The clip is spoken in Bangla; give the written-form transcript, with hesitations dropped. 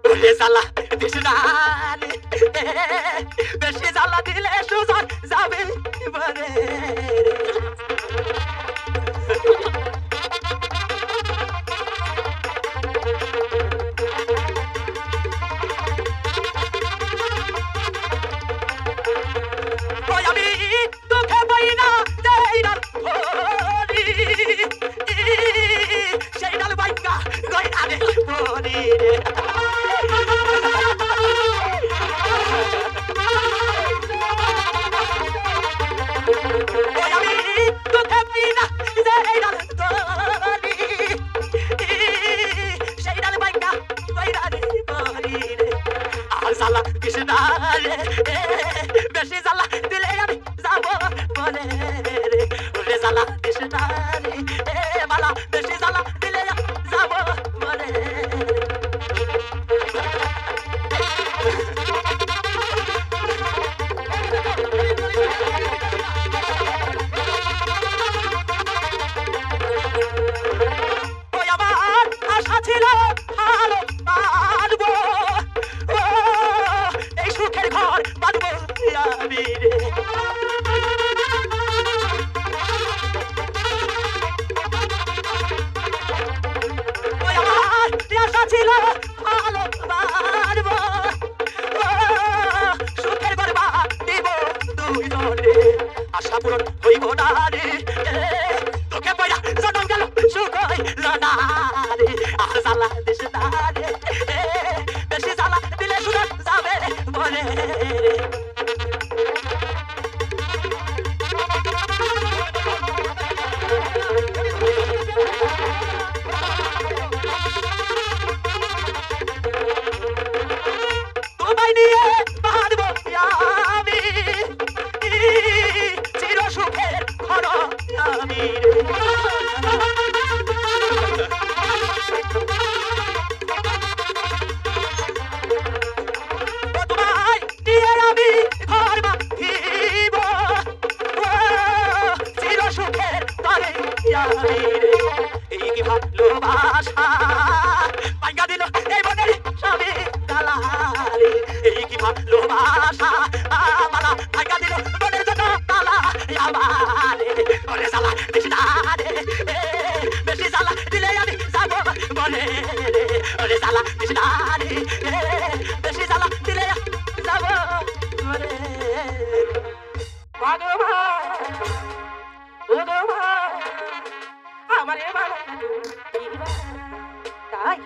ওরে জ্বালা দিস না রে, বেশি জ্বালা দিলে সুজন যাবে বলে ওই আমি তোকে বই না দেই না হরি সেই ডাল বাইঙ্গা গয়না রে হরি রে ওই আমি তোকে বই না দেই না হরি সেই ডাল বাইঙ্গা গয়না রে হরি রে আর জ্বালা কৃষ্ণা রে বেশি জ্বালা দিলে আমি যাব বলে রে ওরে জ্বালা কৃষ্ণা রে মালা বেশি জ্বালা দিলে আমি যাব বলে ওই আমার আশা ছিল ভালো বাঁধবো এই সুখের ঘর বাঁধবো আমি রে ওই আমার আশা ছিল ভালো বাঁধবো সুখের ঘর বাঁধিব দুইজনে আশা পূরণ হইব না রে তোকে পয়লা জনম গেল সুখ হইল না রে আর জ্বালা দিস না রে বেশি জ্বালা দিলে সুজন যাবে বলে রে তোমায় নিয়ে বাঁধবো আমি চির সুখের ঘর আমি রে তোমায় নিয়ে আমি ঘর বাঁধিব চির সুখের ঘরে আমি রে এই কি ভালোবাসা পাইয়া দিল এই মনের সবে তালারে এই কি ভালোবাসা মালা পাইয়া দিল মনের যত তালা আমারে ওরে জ্বালা বেশি না রে বেশি জ্বালা দিলে আমি যাব বলে রে ওরে জ্বালা বেশি না রে বেশি জ্বালা দিলে যাব বলে ভগবান ভগবান আমারে ভালো তাই